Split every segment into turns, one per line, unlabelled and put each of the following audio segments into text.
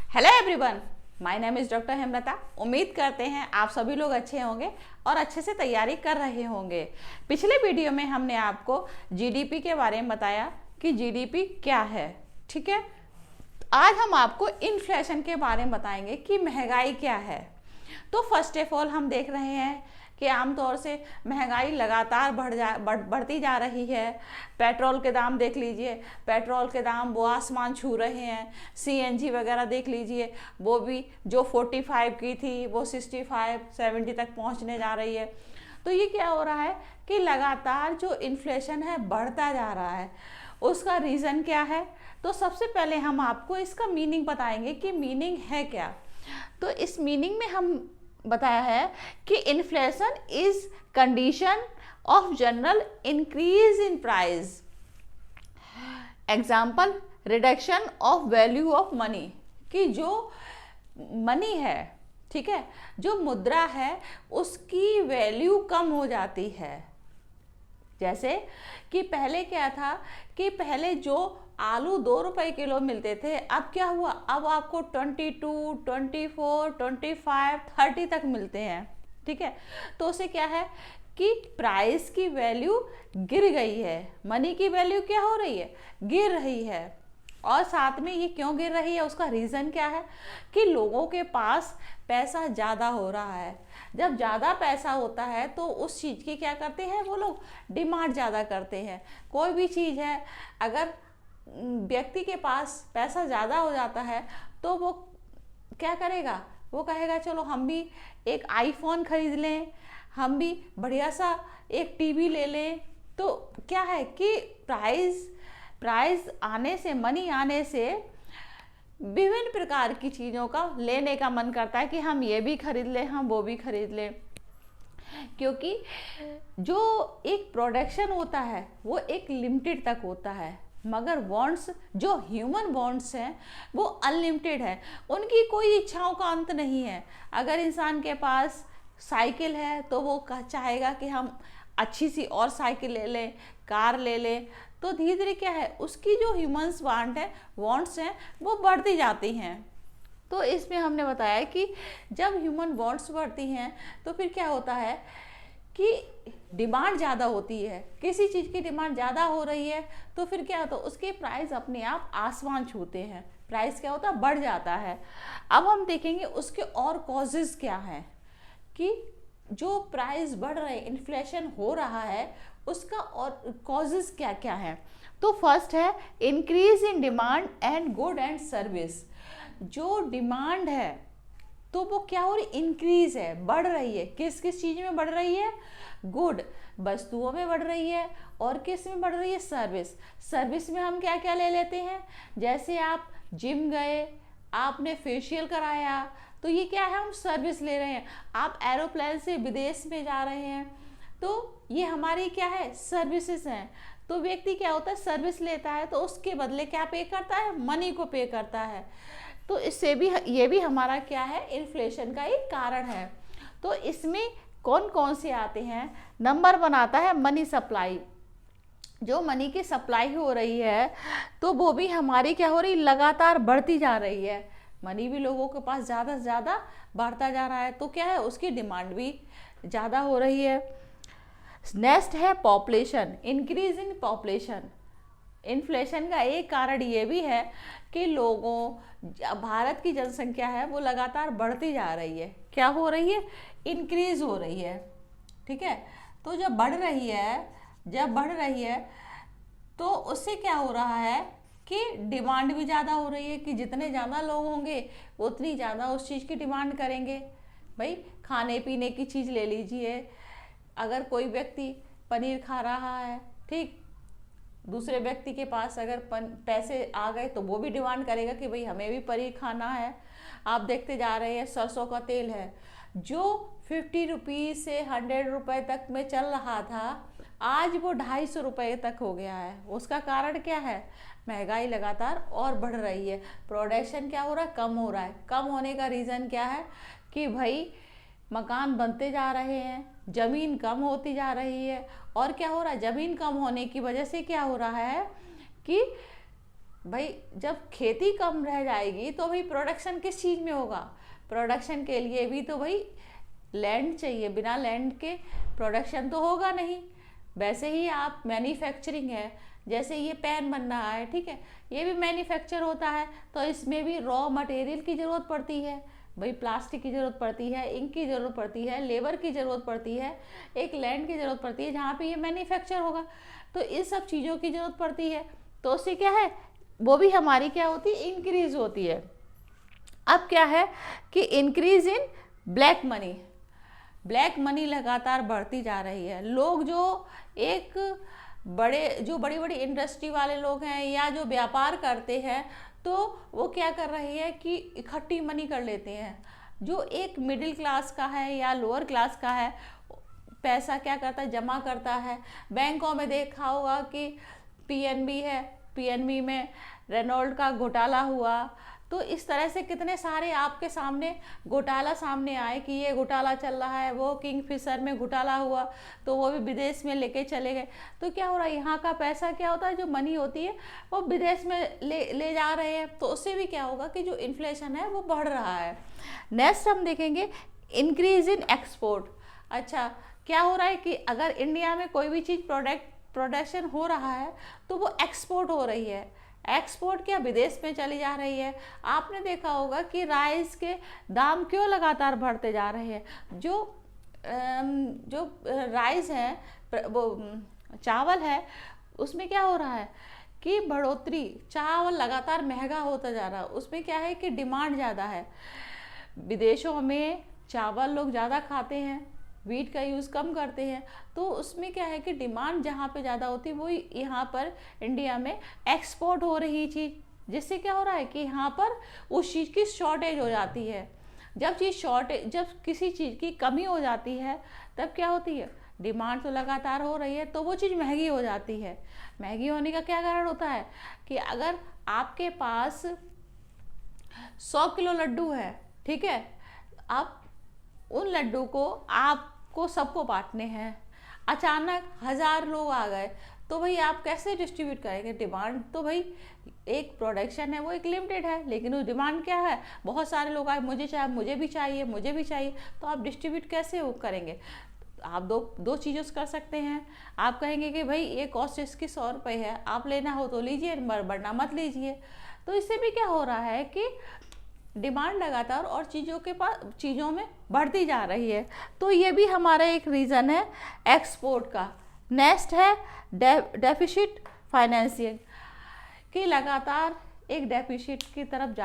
Hello everyone, my name is doctor Hemlata. उम्मीद करते हैं आप सभी लोग अच्छे होंगे और अच्छे से तैयारी कर रहे होंगे। पिछले वीडियो में हमने आपको जीडीपी के बारे में बताया कि जीडीपी क्या है। ठीक है, आज हम आपको इन्फ्लेशन के बारे में बताएंगे कि महंगाई क्या है। तो फर्स्ट ऑफ ऑल हम देख रहे हैं कि आमतौर से महंगाई लगातार बढ़ती जा रही है। पेट्रोल के दाम देख लीजिए, पेट्रोल के दाम वो आसमान छू रहे हैं। सीएनजी वगैरह देख लीजिए, वो भी जो 45 की थी वो 65 70 तक पहुंचने जा रही है। तो ये क्या हो रहा है कि लगातार जो इन्फ्लेशन है बढ़ता जा रहा है। उसका रीज़न क्या है? तो सबसे पहले हम आपको इसका मीनिंग बताएंगे कि मीनिंग है क्या। तो इस मीनिंग में हम बताया है कि inflation is condition of general increase in price. Example, reduction of value of money, कि जो मनी है, ठीक है, जो मुद्रा है उसकी वैल्यू कम हो जाती है। जैसे कि पहले क्या था कि पहले जो आलू 2 रुपए किलो मिलते थे, अब क्या हुआ, अब आपको 22, 24, 25, 30 तक मिलते हैं। ठीक है, तो उसे क्या है कि प्राइस की वैल्यू गिर गई है, मनी की वैल्यू क्या हो रही है, गिर रही है। और साथ में ये क्यों गिर रही है, उसका रीज़न क्या है कि लोगों के पास पैसा ज़्यादा हो रहा है। जब ज़्यादा पैसा होता है तो उस चीज़ की क्या करते हैं वो लोग, डिमांड ज़्यादा करते हैं। कोई भी चीज़ है, अगर व्यक्ति के पास पैसा ज़्यादा हो जाता है तो वो क्या करेगा, वो कहेगा चलो हम भी एक आईफोन खरीद लें, हम भी बढ़िया सा एक टीवी ले लें। तो क्या है कि प्राइस आने से, मनी आने से विभिन्न प्रकार की चीज़ों का लेने का मन करता है कि हम ये भी खरीद लें, हम वो भी खरीद लें। क्योंकि जो एक प्रोडक्शन होता है वो एक लिमिटेड तक होता है, मगर वांट्स, जो ह्यूमन वांट्स हैं वो अनलिमिटेड है। उनकी कोई इच्छाओं का अंत नहीं है। अगर इंसान के पास साइकिल है तो वो चाहेगा कि हम अच्छी सी और साइकिल ले लें, कार ले लें। तो धीरे धीरे क्या है, उसकी जो ह्यूमन्स वांट्स हैं वो बढ़ती जाती हैं। तो इसमें हमने बताया कि जब ह्यूमन वांट्स बढ़ती हैं तो फिर क्या होता है कि डिमांड ज़्यादा होती है, किसी चीज़ की डिमांड ज़्यादा हो रही है तो फिर क्या होता है, उसके प्राइस अपने आप आसमान छूते हैं, प्राइस क्या होता है, बढ़ जाता है। अब हम देखेंगे उसके और कॉजेज़ क्या हैं कि जो प्राइस बढ़ रहे, इन्फ्लेशन हो रहा है, उसका और कॉजेज़ क्या क्या है। तो फर्स्ट है increase in demand and good and service. जो डिमांड है तो वो क्या हो रही, इंक्रीज है, बढ़ रही है। किस किस चीज़ में बढ़ रही है, गुड वस्तुओं में बढ़ रही है, और किस में बढ़ रही है, सर्विस में हम क्या क्या ले लेते हैं, जैसे आप जिम गए, आपने फेशियल कराया, तो ये क्या है, हम सर्विस ले रहे हैं। आप एरोप्लेन से विदेश में जा रहे हैं तो ये हमारी क्या है, सर्विसेज हैं। तो व्यक्ति क्या होता है, सर्विस लेता है तो उसके बदले क्या पे करता है, मनी को पे करता है। तो इससे भी, ये भी हमारा क्या है, इन्फ्लेशन का एक कारण है। तो इसमें कौन कौन से आते हैं, नंबर 1 आता है मनी सप्लाई। जो मनी की सप्लाई हो रही है तो वो भी हमारी क्या हो रही, लगातार बढ़ती जा रही है। मनी भी लोगों के पास ज़्यादा से ज़्यादा बढ़ता जा रहा है, तो क्या है, उसकी डिमांड भी ज़्यादा हो रही है। नेक्स्ट है population, increase in population. Inflation का एक कारण ये भी है कि भारत की जनसंख्या है वो लगातार बढ़ती जा रही है। क्या हो रही है, इंक्रीज हो रही है। ठीक है, तो जब बढ़ रही है तो उससे क्या हो रहा है कि डिमांड भी ज़्यादा हो रही है, कि जितने ज़्यादा लोग होंगे उतनी ज़्यादा उस चीज़ की डिमांड करेंगे। भाई खाने पीने की चीज़ ले लीजिए, अगर कोई व्यक्ति पनीर खा रहा है, ठीक, दूसरे व्यक्ति के पास अगर पैसे आ गए तो वो भी डिमांड करेगा कि भाई हमें भी पनीर खाना है। आप देखते जा रहे हैं सरसों का तेल है जो 50 रुपीज़ से 100 रुपये तक में चल रहा था, आज वो 250 रुपये तक हो गया है। उसका कारण क्या है, महंगाई लगातार और बढ़ रही है। प्रोडक्शन क्या हो रहा है, कम हो रहा है। कम होने का रीज़न क्या है कि भाई मकान बनते जा रहे हैं, ज़मीन कम होती जा रही है। और क्या हो रहा है, ज़मीन कम होने की वजह से क्या हो रहा है कि भाई जब खेती कम रह जाएगी तो भाई प्रोडक्शन किस चीज़ में होगा? प्रोडक्शन के लिए भी तो भाई लैंड चाहिए, बिना लैंड के प्रोडक्शन तो होगा नहीं। वैसे ही आप मैन्युफैक्चरिंग है, जैसे ये पेन बन रहा है, ठीक है, ये भी मैन्युफैक्चर होता है, तो इसमें भी रॉ मटेरियल की ज़रूरत पड़ती है भाई, प्लास्टिक की ज़रूरत पड़ती है, इंक की ज़रूरत पड़ती है, लेबर की ज़रूरत पड़ती है, एक लैंड की ज़रूरत पड़ती है जहाँ पे ये मैन्युफैक्चर होगा। तो इस सब चीज़ों की ज़रूरत पड़ती है, तो उससे क्या है, वो भी हमारी क्या होती है, इंक्रीज होती है। अब क्या है कि increase in black money, black money लगातार बढ़ती जा रही है। लोग जो बड़ी बड़ी इंडस्ट्री वाले लोग हैं या जो व्यापार करते हैं, तो वो क्या कर रहे हैं कि इकट्ठी मनी कर लेते हैं। जो एक मिडिल क्लास का है या लोअर क्लास का है, पैसा क्या करता है, जमा करता है। बैंकों में देखा होगा कि पीएनबी है, पीएनबी में रेनॉल्ट का घोटाला हुआ, तो इस तरह से कितने सारे आपके सामने घोटाला सामने आए कि ये घोटाला चल रहा है, वो किंगफिशर में घोटाला हुआ तो वो भी विदेश में लेके चले गए। तो क्या हो रहा है, यहाँ का पैसा क्या होता है, जो मनी होती है वो विदेश में ले जा रहे हैं, तो उससे भी क्या होगा कि जो इन्फ्लेशन है वो बढ़ रहा है। नेक्स्ट हम देखेंगे इंक्रीज इन एक्सपोर्ट। अच्छा, क्या हो रहा है कि अगर इंडिया में कोई भी चीज़ प्रोडक्शन हो रहा है तो वो एक्सपोर्ट हो रही है। एक्सपोर्ट क्या, विदेश में चली जा रही है। आपने देखा होगा कि राइस के दाम क्यों लगातार बढ़ते जा रहे हैं। जो राइस है, वो चावल है, उसमें क्या हो रहा है कि बढ़ोतरी, चावल लगातार महंगा होता जा रहा है। उसमें क्या है कि डिमांड ज़्यादा है, विदेशों में चावल लोग ज़्यादा खाते हैं, वीट का यूज़ कम करते हैं, तो उसमें क्या है कि डिमांड जहाँ पे ज़्यादा होती है वो यहाँ पर इंडिया में एक्सपोर्ट हो रही चीज़, जिससे क्या हो रहा है कि यहाँ पर उस चीज़ की शॉर्टेज हो जाती है। जब किसी चीज़ की कमी हो जाती है तब क्या होती है, डिमांड तो लगातार हो रही है तो वो चीज़ महंगी हो जाती है। महंगी होने का क्या कारण होता है कि अगर आपके पास 100 किलो लड्डू है, ठीक है, आप उन लड्डू को आपको सबको बांटने हैं, अचानक 1000 लोग आ गए, तो भाई आप कैसे डिस्ट्रीब्यूट करेंगे? डिमांड तो भाई एक प्रोडक्शन है वो एक लिमिटेड है, लेकिन वो डिमांड क्या है, बहुत सारे लोग आए, मुझे भी चाहिए, तो आप डिस्ट्रीब्यूट कैसे वो करेंगे? आप दो चीज़ों से कर सकते हैं। आप कहेंगे कि भाई ये कॉस्ट इसकी 100 रुपये है, आप लेना हो तो लीजिए, वरना मत लीजिए। तो इससे भी क्या हो रहा है कि डिमांड लगातार और चीज़ों में बढ़ती जा रही है। तो ये भी हमारा एक रीज़न है एक्सपोर्ट का। नेक्स्ट है डेफिसिट फाइनेंसिंग, कि लगातार एक डेफिसिट की तरफ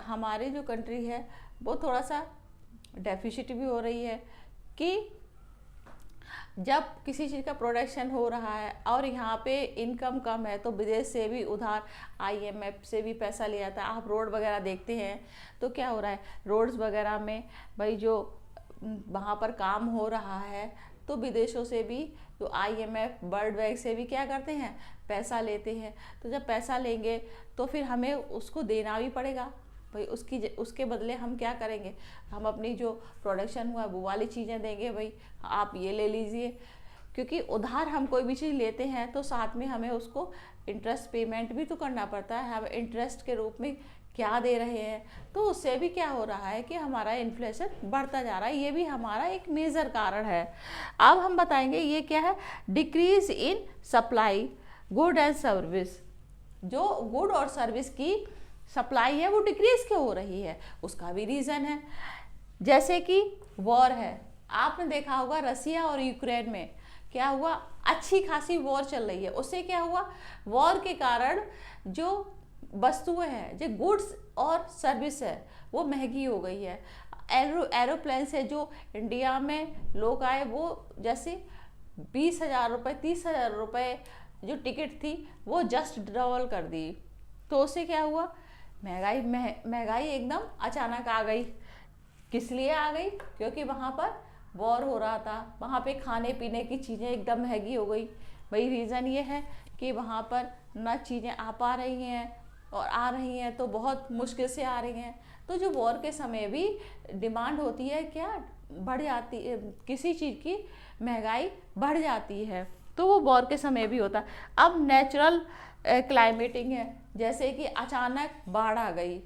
हमारी जो कंट्री है वो थोड़ा सा डेफिसिट भी हो रही है, कि जब किसी चीज़ का प्रोडक्शन हो रहा है और यहाँ पे इनकम कम है तो विदेश से भी उधार, आईएमएफ से भी पैसा लिया जाता है। आप रोड वगैरह देखते हैं तो क्या हो रहा है, रोड्स वगैरह में भाई जो वहाँ पर काम हो रहा है तो विदेशों से भी, जो आईएमएफ, वर्ल्ड बैंक से भी क्या करते हैं, पैसा लेते हैं। तो जब पैसा लेंगे तो फिर हमें उसको देना भी पड़ेगा भाई, उसके बदले हम क्या करेंगे, हम अपनी जो प्रोडक्शन हुआ वो वाली चीज़ें देंगे, भाई आप ये ले लीजिए। क्योंकि उधार हम कोई भी चीज़ लेते हैं तो साथ में हमें उसको इंटरेस्ट पेमेंट भी तो करना पड़ता है, हम इंटरेस्ट के रूप में क्या दे रहे हैं, तो उससे भी क्या हो रहा है कि हमारा इन्फ्लेशन बढ़ता जा रहा है। ये भी हमारा एक मेजर कारण है। अब हम बताएंगे ये क्या है, decrease in supply good and service. जो गुड और सर्विस की सप्लाई है वो डिक्रीज क्यों हो रही है, उसका भी रीज़न है। जैसे कि वॉर है, आपने देखा होगा रसिया और यूक्रेन में क्या हुआ, अच्छी खासी वॉर चल रही है, उससे क्या हुआ, वॉर के कारण जो वस्तुएं हैं, जो गुड्स और सर्विस है वो महंगी हो गई है। एरोप्लेन से जो इंडिया में लोग आए वो जैसे 20,000 रुपये 30,000 रुपये जो टिकट थी वो जस्ट डबल कर दी। तो उससे क्या हुआ, महंगाई एकदम अचानक आ गई। किस लिए आ गई, क्योंकि वहाँ पर वॉर हो रहा था, वहाँ पे खाने पीने की चीज़ें एकदम महंगी हो गई। वही रीज़न ये है कि वहाँ पर ना चीज़ें आ पा रही हैं, और आ रही हैं तो बहुत मुश्किल से आ रही हैं। तो जो वॉर के समय भी डिमांड होती है क्या बढ़ जाती है, किसी चीज़ की महंगाई बढ़ जाती है, तो वो वॉर के समय भी होता है। अब नेचुरल क्लाइमेटिंग है, जैसे कि अचानक बाढ़ आ गई,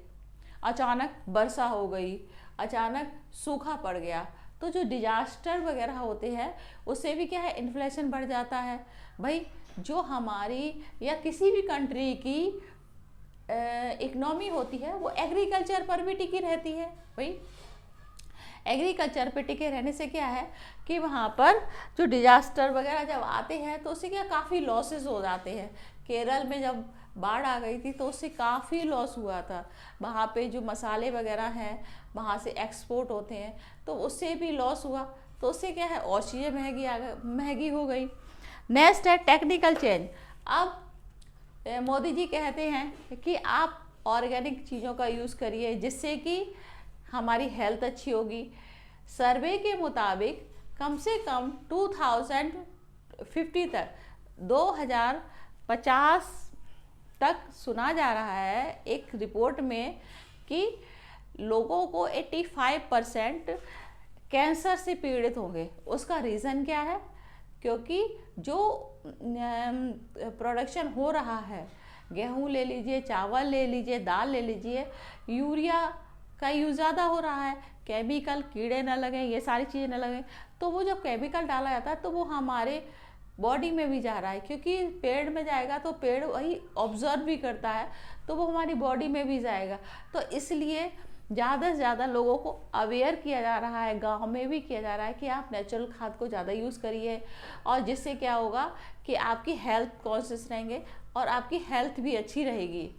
अचानक वर्षा हो गई, अचानक सूखा पड़ गया, तो जो डिजास्टर वगैरह होते हैं उससे भी क्या है, इन्फ्लेशन बढ़ जाता है। भाई जो हमारी या किसी भी कंट्री की इकोनॉमी होती है वो एग्रीकल्चर पर भी टिकी रहती है। भाई एग्रीकल्चर पे टिके रहने से क्या है कि वहाँ पर जो डिजास्टर वगैरह जब आते हैं तो उससे क्या काफ़ी लॉसेस हो जाते हैं। केरल में जब बाढ़ आ गई थी तो उससे काफ़ी लॉस हुआ था। वहाँ पे जो मसाले वगैरह हैं वहाँ से एक्सपोर्ट होते हैं तो उससे भी लॉस हुआ, तो उससे क्या है और चीज़ें महंगी हो गई। नेक्स्ट है टेक्निकल चेंज। अब मोदी जी कहते हैं कि आप ऑर्गेनिक चीज़ों का यूज़ करिए जिससे कि हमारी हेल्थ अच्छी होगी। सर्वे के मुताबिक कम से कम 2050 तक 2050 तक सुना जा रहा है एक रिपोर्ट में कि लोगों को 85% कैंसर से पीड़ित होंगे। उसका रीज़न क्या है? क्योंकि जो प्रोडक्शन हो रहा है, गेहूँ ले लीजिए, चावल ले लीजिए, दाल ले लीजिए, यूरिया का यूज़ ज़्यादा हो रहा है, केमिकल, कीड़े न लगें, ये सारी चीज़ें न लगें, तो वो जब केमिकल डाला जाता है तो वो हमारे बॉडी में भी जा रहा है, क्योंकि पेड़ में जाएगा तो पेड़ वही ऑब्जर्व भी करता है तो वो हमारी बॉडी में भी जाएगा। तो इसलिए ज़्यादा से ज़्यादा लोगों को अवेयर किया जा रहा है, गांव में भी किया जा रहा है कि आप नेचुरल खाद को ज़्यादा यूज़ करिए, और जिससे क्या होगा कि आपकी हेल्थ कॉन्शियस रहेंगे और आपकी हेल्थ भी अच्छी रहेगी।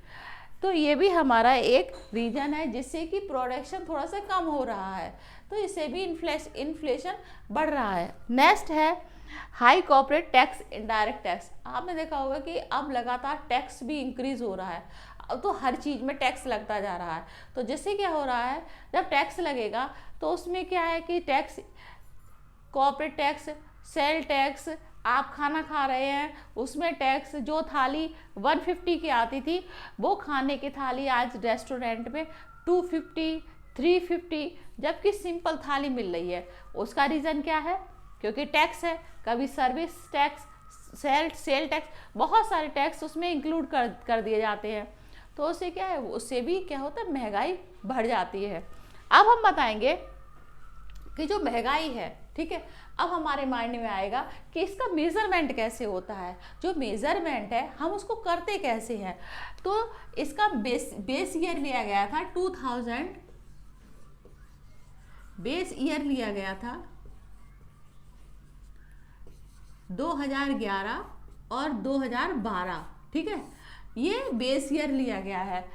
तो ये भी हमारा एक रीज़न है जिससे कि प्रोडक्शन थोड़ा सा कम हो रहा है, तो इससे भी इन्फ्लेशन बढ़ रहा है। नेक्स्ट है high corporate tax, indirect tax. आपने देखा होगा कि अब लगातार टैक्स भी इंक्रीज हो रहा है, अब तो हर चीज़ में टैक्स लगता जा रहा है। तो जिससे क्या हो रहा है, जब टैक्स लगेगा तो उसमें क्या है कि tax, corporate tax, sale tax, आप खाना खा रहे हैं उसमें टैक्स, जो थाली 150 की आती थी वो खाने की थाली आज रेस्टोरेंट में 250, 350, जबकि सिंपल थाली मिल रही है। उसका रीज़न क्या है? क्योंकि टैक्स है, कभी सर्विस टैक्स, सेल टैक्स, बहुत सारे टैक्स उसमें इंक्लूड कर दिए जाते हैं। तो उससे क्या है, उससे भी क्या होता है, महंगाई बढ़ जाती है। अब हम बताएंगे कि जो महंगाई है, ठीक है, अब हमारे माइंड में आएगा कि इसका मेजरमेंट कैसे होता है। जो मेजरमेंट है हम उसको करते कैसे हैं। तो इसका बेस ईयर लिया गया था 2000, बेस ईयर लिया गया था 2011 और 2012, ठीक है, ये बेस ईयर लिया गया है।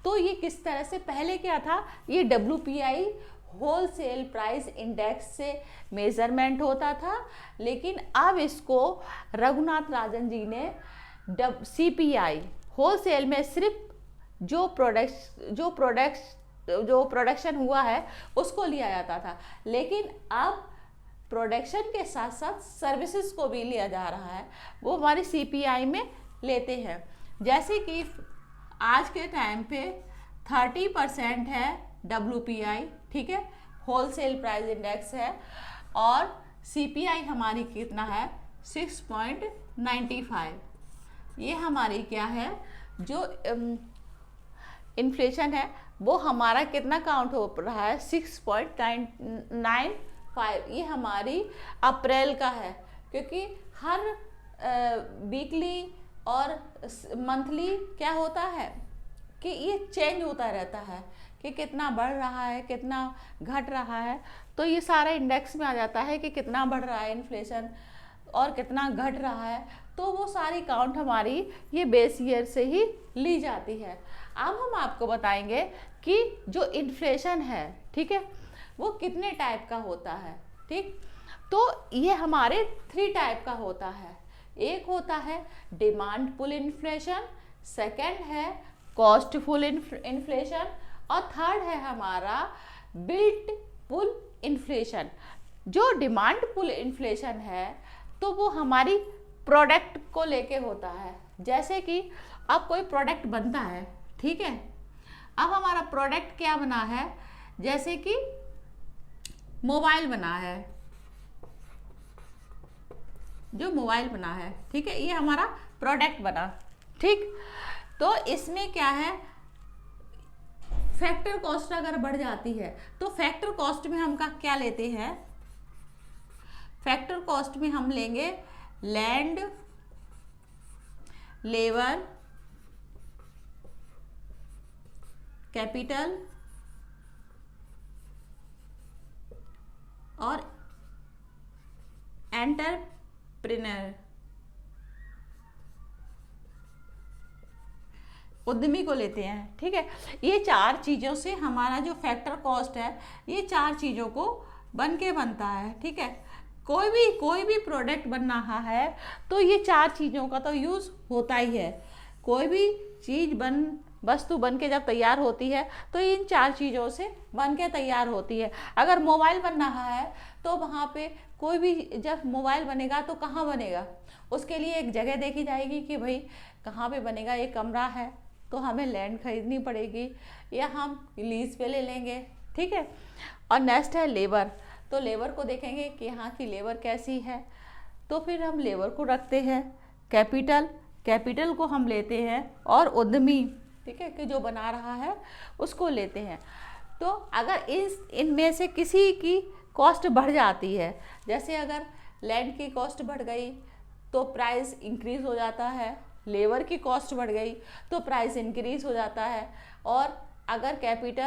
तो ये किस तरह से, पहले क्या था, ये WPI होलसेल प्राइस इंडेक्स से मेजरमेंट होता था, लेकिन अब इसको रघुनाथ राजन जी ने CPI होलसेल में सिर्फ जो प्रोडक्शन हुआ है उसको लिया जाता था, लेकिन अब प्रोडक्शन के साथ साथ सर्विसेज को भी लिया जा रहा है, वो हमारी CPI में लेते हैं। जैसे कि आज के टाइम पे 30% है WPI, ठीक है, होलसेल प्राइस इंडेक्स है, और CPI हमारी कितना है 6.95। ये हमारी क्या है, जो इन्फ्लेशन है वो हमारा कितना काउंट हो रहा है 6.95। ये हमारी अप्रैल का है, क्योंकि हर वीकली और मंथली क्या होता है कि ये चेंज होता रहता है कि कितना बढ़ रहा है, कितना घट रहा है। तो ये सारा इंडेक्स में आ जाता है कि कितना बढ़ रहा है इन्फ्लेशन और कितना घट रहा है। तो वो सारी काउंट हमारी ये बेस ईयर से ही ली जाती है। अब हम आपको बताएंगे कि जो इन्फ्लेशन है, ठीक है, वो कितने टाइप का होता है, ठीक। तो ये हमारे 3 टाइप का होता है। एक होता है डिमांड पुल इन्फ्लेशन, सेकंड है कॉस्ट पुल इन्फ्लेशन, और थर्ड है हमारा बिल्ट पुल इन्फ्लेशन। जो डिमांड पुल इन्फ्लेशन है तो वो हमारी प्रोडक्ट को लेके होता है। जैसे कि अब कोई प्रोडक्ट बनता है, ठीक है, अब हमारा प्रोडक्ट क्या बना है, जैसे कि मोबाइल बना है, जो मोबाइल बना है, ठीक है, ये हमारा प्रोडक्ट बना, ठीक। तो इसमें क्या है, फैक्टर कॉस्ट अगर बढ़ जाती है तो फैक्टर कॉस्ट में हम क्या लेते हैं, फैक्टर कॉस्ट में हम लेंगे लैंड, लेबर, कैपिटल और एंटरप्रेन्योर, उद्यमी को लेते हैं। ठीक है, ये चार चीज़ों से हमारा जो फैक्टर कॉस्ट है ये चार चीज़ों को बन के बनता है। ठीक है, कोई भी प्रोडक्ट बन रहा है तो ये चार चीज़ों का तो यूज़ होता ही है। कोई भी चीज़ वस्तु बन के जब तैयार होती है तो इन चार चीज़ों से बन के तैयार होती है। अगर मोबाइल बन रहा है तो वहाँ पे कोई भी, जब मोबाइल बनेगा तो कहाँ बनेगा, उसके लिए एक जगह देखी जाएगी कि भाई कहाँ पे बनेगा, एक कमरा है तो हमें लैंड खरीदनी पड़ेगी या हम लीज पे ले लेंगे। ठीक है, और नेक्स्ट है लेबर, तो लेबर को देखेंगे कि यहाँ की लेबर कैसी है, तो फिर हम लेबर को रखते हैं। कैपिटल को हम लेते हैं और उद्यमी, ठीक है, कि जो बना रहा है उसको लेते हैं। तो अगर इनमें से किसी की कॉस्ट बढ़ जाती है, जैसे अगर लैंड की कॉस्ट बढ़ गई तो प्राइस इंक्रीज हो जाता है, लेबर की कॉस्ट बढ़ गई तो प्राइस इंक्रीज हो जाता है, और अगर कैपिटल